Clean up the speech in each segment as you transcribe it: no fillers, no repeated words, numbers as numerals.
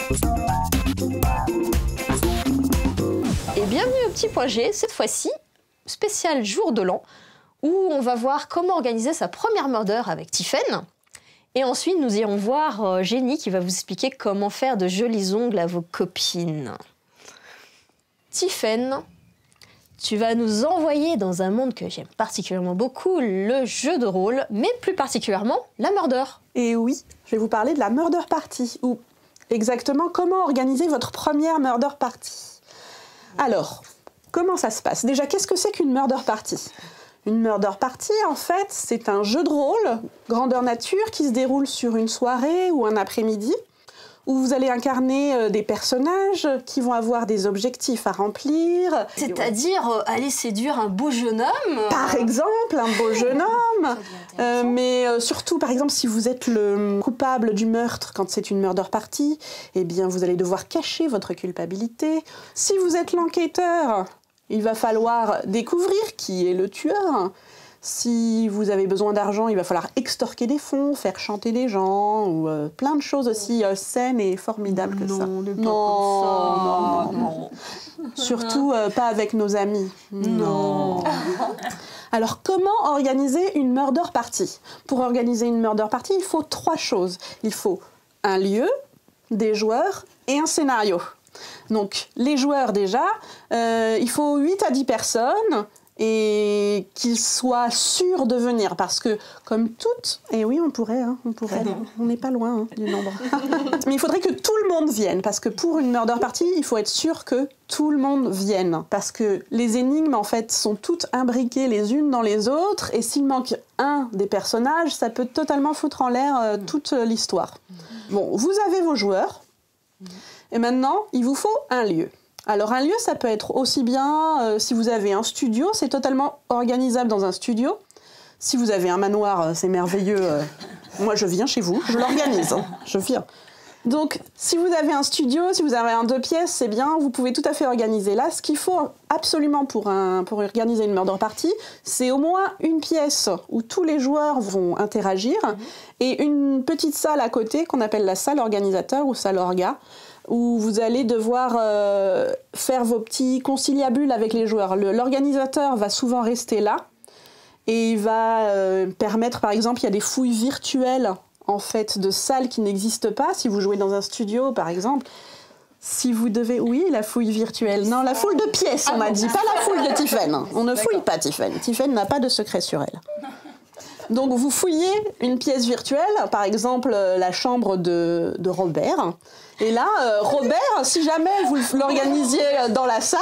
Et bienvenue au Petit Point G, cette fois-ci, spécial jour de l'an, où on va voir comment organiser sa première murder avec Tiphaine. Et ensuite, nous irons voir Jenny qui va vous expliquer comment faire de jolis ongles à vos copines. Tiphaine, tu vas nous envoyer dans un monde que j'aime particulièrement beaucoup, le jeu de rôle, mais plus particulièrement la murder. Et oui, je vais vous parler de la murder party, ou exactement comment organiser votre première murder party. Alors, comment ça se passe? Déjà, qu'est-ce que c'est qu'une murder party? Une murder party, en fait, c'est un jeu de rôle, grandeur nature, qui se déroule sur une soirée ou un après-midi, où vous allez incarner des personnages qui vont avoir des objectifs à remplir. C'est-à-dire aller séduire un beau jeune homme. Par exemple, un beau jeune homme. Mais surtout, par exemple, si vous êtes le coupable du meurtre quand c'est une murder party, eh bien, vous allez devoir cacher votre culpabilité. Si vous êtes l'enquêteur, il va falloir découvrir qui est le tueur. Si vous avez besoin d'argent, il va falloir extorquer des fonds, faire chanter des gens, ou plein de choses aussi saines et formidables que ça. Non. Surtout pas avec nos amis. Non. Alors, comment organiser une murder party? Pour organiser une murder party, il faut 3 choses. Il faut un lieu, des joueurs et un scénario. Donc, les joueurs déjà, il faut 8 à 10 personnes et qu'ils soient sûrs de venir parce que, comme toutes, et oui, on pourrait, on n'est pas loin du nombre. Mais il faudrait que tout le monde vienne parce que pour une murder party, il faut être sûr que tout le monde vienne parce que les énigmes, en fait, sont toutes imbriquées les unes dans les autres et s'il manque un des personnages, ça peut totalement foutre en l'air toute l'histoire. Bon, vous avez vos joueurs. Et maintenant, il vous faut un lieu. Alors un lieu, ça peut être aussi bien, si vous avez un studio, c'est totalement organisable dans un studio. Si vous avez un manoir, c'est merveilleux. Moi, je viens chez vous, je l'organise, je viens. Donc, si vous avez un studio, si vous avez un 2 pièces, c'est bien, vous pouvez tout à fait organiser là. Ce qu'il faut absolument pour organiser une murder party, c'est au moins une pièce où tous les joueurs vont interagir et une petite salle à côté qu'on appelle la salle organisateur ou salle orga, où vous allez devoir faire vos petits conciliabules avec les joueurs. L'organisateur va souvent rester là et il va permettre, par exemple, il y a des fouilles virtuelles en fait, de salles qui n'existent pas. Si vous jouez dans un studio, par exemple, si vous devez... Oui, la fouille virtuelle. Non, la foule de pièces, on m'a dit, pas la fouille de Tiphaine. On ne fouille pas Tiphaine. Tiphaine n'a pas de secret sur elle. Donc, vous fouillez une pièce virtuelle, par exemple, la chambre de Robert. Et là, Robert, si jamais vous l'organisiez dans la salle,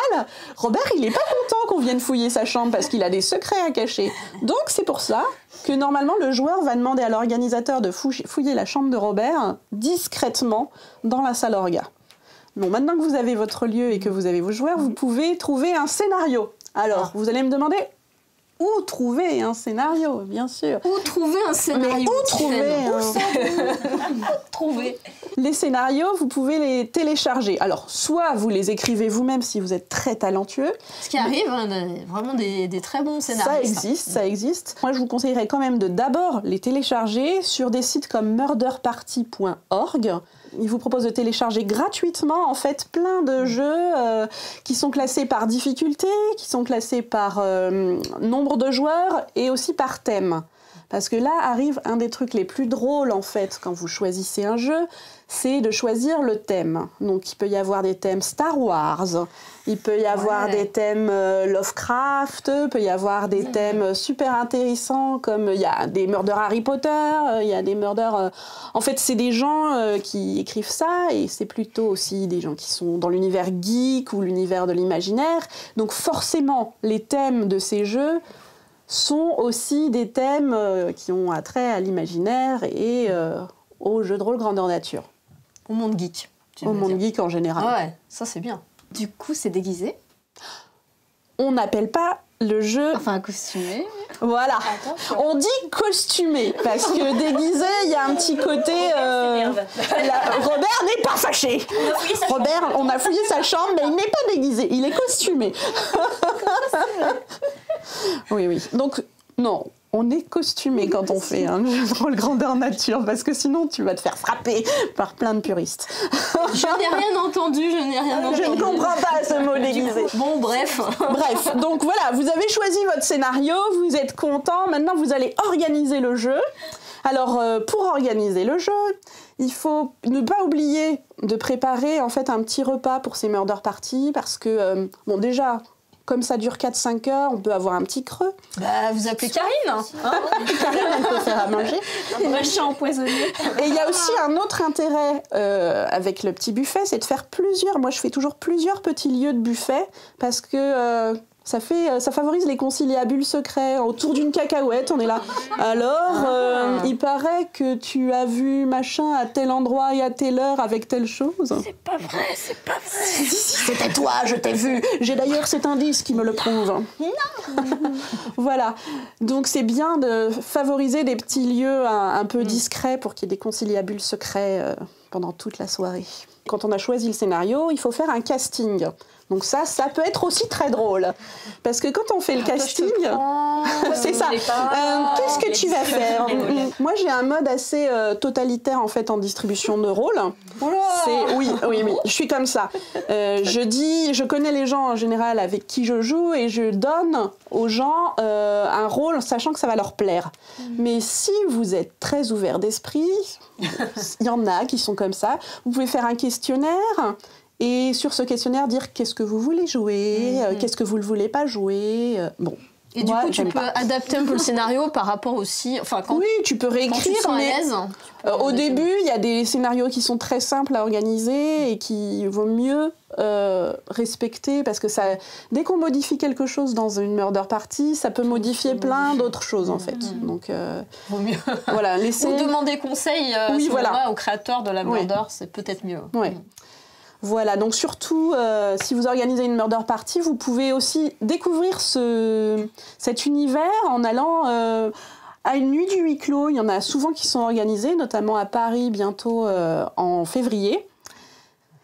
Robert, il n'est pas content qu'on vienne fouiller sa chambre parce qu'il a des secrets à cacher. Donc, c'est pour ça que normalement, le joueur va demander à l'organisateur de fouiller la chambre de Robert discrètement dans la salle orga. Bon, maintenant que vous avez votre lieu et que vous avez vos joueurs, vous pouvez trouver un scénario. Alors, vous allez me demander... Où trouver un scénario, bien sûr. Où trouver un scénario? Mais où trouver Les scénarios, vous pouvez les télécharger. Alors, soit vous les écrivez vous-même si vous êtes très talentueux. Ce qui arrive, vraiment des très bons scénaristes. Ça existe. Moi, je vous conseillerais quand même de d'abord les télécharger sur des sites comme murderparty.org. Ils vous proposent de télécharger gratuitement, en fait, plein de jeux qui sont classés par difficulté, qui sont classés par nombre de joueurs et aussi par thème. Parce que là arrive un des trucs les plus drôles, en fait, quand vous choisissez un jeu, c'est de choisir le thème. Donc, il peut y avoir des thèmes Star Wars, il peut y avoir des thèmes Lovecraft, il peut y avoir des thèmes super intéressants, comme il y a des murders Harry Potter, il y a des murders... En fait, c'est des gens qui écrivent ça, et c'est plutôt aussi des gens qui sont dans l'univers geek ou l'univers de l'imaginaire. Donc, forcément, les thèmes de ces jeux sont aussi des thèmes qui ont attrait à l'imaginaire et au jeu de rôle grandeur nature. Au monde geek. Au monde geek en général. Ouais, ça c'est bien. Du coup, c'est déguisé? On n'appelle pas le jeu... Enfin, costumé. Voilà. Attention. On dit costumé, parce que déguisé, il y a un petit côté... Robert n'est pas fâché. Robert, on a fouillé sa chambre, mais il n'est pas déguisé, il est costumé. Oui. Donc, non, on est costumé quand on fait un jeu de rôle grandeur nature, parce que sinon tu vas te faire frapper par plein de puristes. Je n'ai rien entendu, je n'ai rien entendu. Je ne comprends pas ce mot déguisé. Bon, bref. Bref, donc voilà, vous avez choisi votre scénario, vous êtes content, maintenant vous allez organiser le jeu. Alors, pour organiser le jeu, il faut ne pas oublier de préparer en fait un petit repas pour ces murder parties, parce que, bon déjà, comme ça dure 4-5 heures, on peut avoir un petit creux. Bah, vous appelez Karine, hein. Karine, elle peut faire à manger. Un vrai chat empoisonné. Et il y a aussi un autre intérêt avec le petit buffet, c'est de faire plusieurs. Moi, je fais toujours plusieurs petits lieux de buffet, parce que ça favorise les conciliabules secrets. Autour d'une cacahuète, on est là. Alors, il paraît que tu as vu machin à tel endroit et à telle heure avec telle chose. C'est pas vrai, c'est pas vrai. Si, c'était toi, je t'ai vu. J'ai d'ailleurs cet indice qui me le prouve. Non. Voilà. Donc, c'est bien de favoriser des petits lieux un peu discrets pour qu'il y ait des conciliabules secrets pendant toute la soirée. Quand on a choisi le scénario, il faut faire un casting. Donc ça peut être aussi très drôle. Parce que quand on fait le casting, c'est ça. Qu'est-ce que tu vas faire? Moi, j'ai un mode assez totalitaire en fait en distribution de rôles. Oui, je suis comme ça. Je connais les gens en général avec qui je joue et je donne aux gens un rôle sachant que ça va leur plaire. Mais si vous êtes très ouvert d'esprit, il y en a qui sont comme ça. Vous pouvez faire un questionnaire. Et sur ce questionnaire, dire qu'est-ce que vous voulez jouer, qu'est-ce que vous ne voulez pas jouer. Bon. Et du coup, tu peux adapter un peu le scénario par rapport aussi... Enfin, oui, tu peux réécrire, mais au début, il y a des scénarios qui sont très simples à organiser et qui vaut mieux respecter, parce que dès qu'on modifie quelque chose dans une murder party, ça peut modifier plein d'autres choses, en fait. Donc, vaut mieux. Voilà, ou demander conseil au créateur de la murder, c'est peut-être mieux. Oui. Voilà, donc surtout, si vous organisez une murder party, vous pouvez aussi découvrir cet univers en allant à une nuit du huis clos. Il y en a souvent qui sont organisées, notamment à Paris, bientôt en février.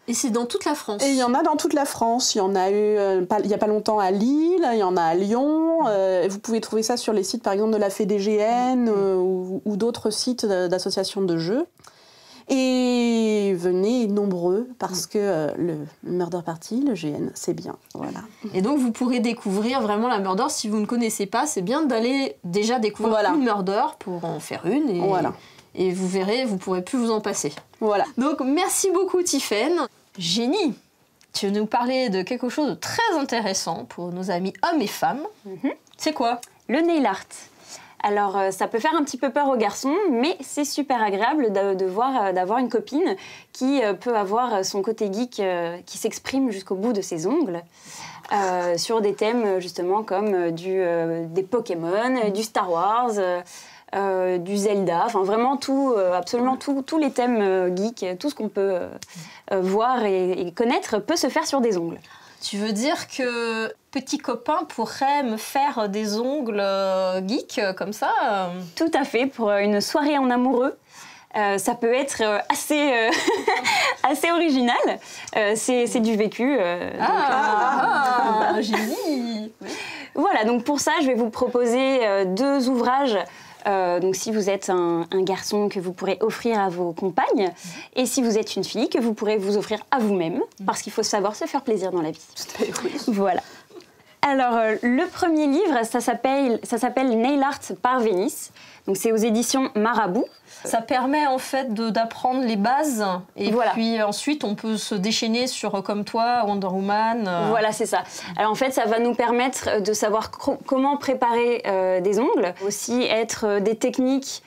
Et c'est dans toute la France? Et il y en a dans toute la France. Il y en a eu il n'y a pas longtemps à Lille, il y en a à Lyon. Vous pouvez trouver ça sur les sites, par exemple, de la FEDGN ou d'autres sites d'associations de jeux. Et venez nombreux, parce que le Murder Party, le GN, c'est bien. Voilà. Et donc, vous pourrez découvrir vraiment la Murder. Si vous ne connaissez pas, c'est bien d'aller déjà découvrir une Murder pour en faire une. Et vous verrez, vous ne pourrez plus vous en passer. Voilà. Donc, merci beaucoup, Tiffaine. Jenny, tu veux nous parler de quelque chose de très intéressant pour nos amis hommes et femmes. C'est quoi? Le nail art. Alors, ça peut faire un petit peu peur aux garçons, mais c'est super agréable d'avoir une copine qui peut avoir son côté geek qui s'exprime jusqu'au bout de ses ongles sur des thèmes justement comme des Pokémon, du Star Wars, du Zelda, enfin vraiment tout, absolument tous les thèmes geeks, tout ce qu'on peut voir et connaître peut se faire sur des ongles. Tu veux dire que petit copain pourrait me faire des ongles geeks comme ça Tout à fait, pour une soirée en amoureux. Ça peut être assez original. C'est du vécu. Génie. Voilà, donc pour ça, je vais vous proposer 2 ouvrages. Donc si vous êtes un garçon, que vous pourrez offrir à vos compagnes, et si vous êtes une fille, que vous pourrez vous offrir à vous-même, parce qu'il faut savoir se faire plaisir dans la vie. Voilà. Alors, le premier livre, ça s'appelle Nail Art par Vénice. Donc c'est aux éditions Marabout. Ça permet en fait d'apprendre les bases et puis ensuite on peut se déchaîner sur, comme toi, Wonder Woman. Voilà, c'est ça. Alors en fait, ça va nous permettre de savoir comment préparer des ongles, aussi être des techniques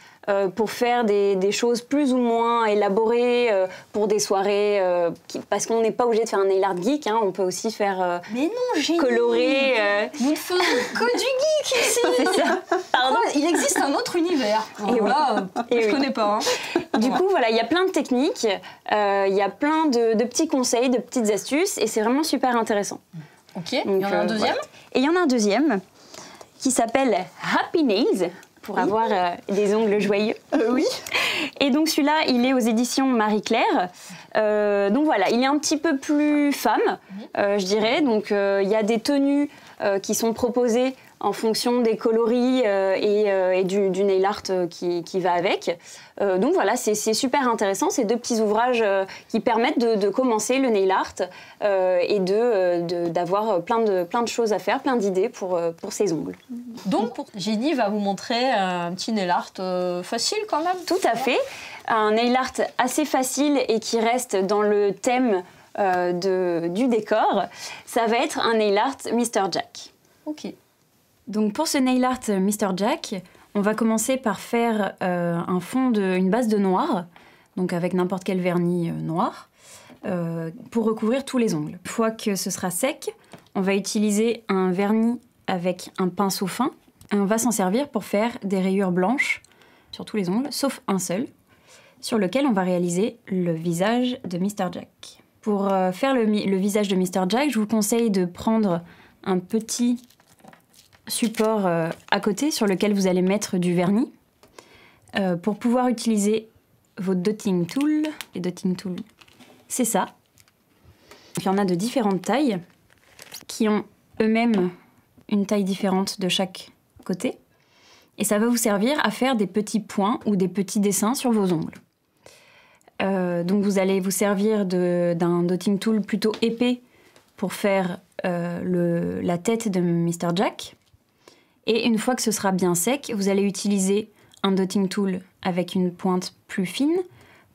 pour faire des choses plus ou moins élaborées pour des soirées, parce qu'on n'est pas obligé de faire un nail art geek, hein, on peut aussi faire mais non, génie. Colorer. Vous ne faites que du geek ici. C'est ça. Pardon. Il existe un autre univers. Et voilà, je connais pas. Hein. Du coup, voilà, il y a plein de techniques, il y a plein de petits conseils, de petites astuces, et c'est vraiment super intéressant. Ok, il y en a un deuxième. Et il y en a un deuxième qui s'appelle Happy Nails, pour avoir des ongles joyeux. Oui. Et donc celui-là, il est aux éditions Marie-Claire. Donc voilà, il est un petit peu plus femme, je dirais. Donc il y a des tenues qui sont proposées en fonction des coloris et du nail art qui va avec. Donc voilà, c'est super intéressant. C'est 2 petits ouvrages qui permettent de commencer le nail art et d'avoir plein de choses à faire, plein d'idées pour ses ongles. Donc, Jenny va vous montrer un petit nail art facile quand même. Tout à fait. Un nail art assez facile et qui reste dans le thème du décor. Ça va être un nail art Mr. Jack. Ok. Donc pour ce nail art Mr. Jack, on va commencer par faire une base de noir, donc avec n'importe quel vernis noir, pour recouvrir tous les ongles. Une fois que ce sera sec, on va utiliser un vernis avec un pinceau fin. Et on va s'en servir pour faire des rayures blanches sur tous les ongles, sauf un seul, sur lequel on va réaliser le visage de Mr. Jack. Pour faire le visage de Mr. Jack, je vous conseille de prendre un petit support à côté sur lequel vous allez mettre du vernis pour pouvoir utiliser vos dotting tools. Les dotting tools, c'est ça. Il y en a de différentes tailles qui ont eux-mêmes une taille différente de chaque côté. Et ça va vous servir à faire des petits points ou des petits dessins sur vos ongles. Donc vous allez vous servir d'un dotting tool plutôt épais pour faire la tête de Mr. Jack. Et une fois que ce sera bien sec, vous allez utiliser un dotting tool avec une pointe plus fine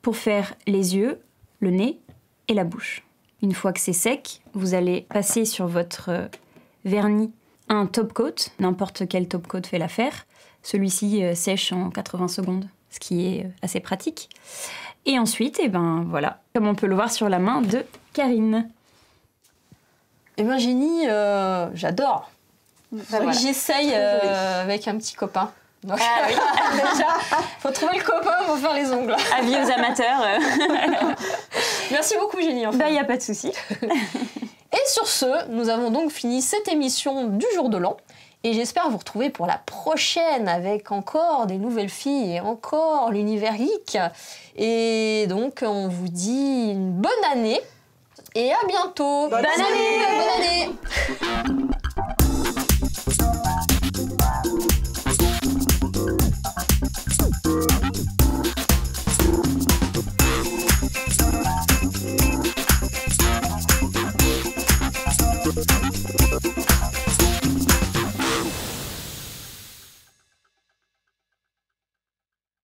pour faire les yeux, le nez et la bouche. Une fois que c'est sec, vous allez passer sur votre vernis un top coat. N'importe quel top coat fait l'affaire. Celui-ci sèche en 80 secondes, ce qui est assez pratique. Et ensuite, voilà, comme on peut le voir sur la main de Karine. Jenny, j'adore. Voilà. J'essaye avec un petit copain. Donc, oui. Déjà, faut trouver le copain pour faire les ongles. Avis aux amateurs. Merci beaucoup, Jenny. Y a pas de souci. Et sur ce, nous avons donc fini cette émission du jour de l'an. Et j'espère vous retrouver pour la prochaine avec encore des nouvelles filles et encore l'univers geek. Et donc, on vous dit une bonne année et à bientôt. Bonne année. Bonne année.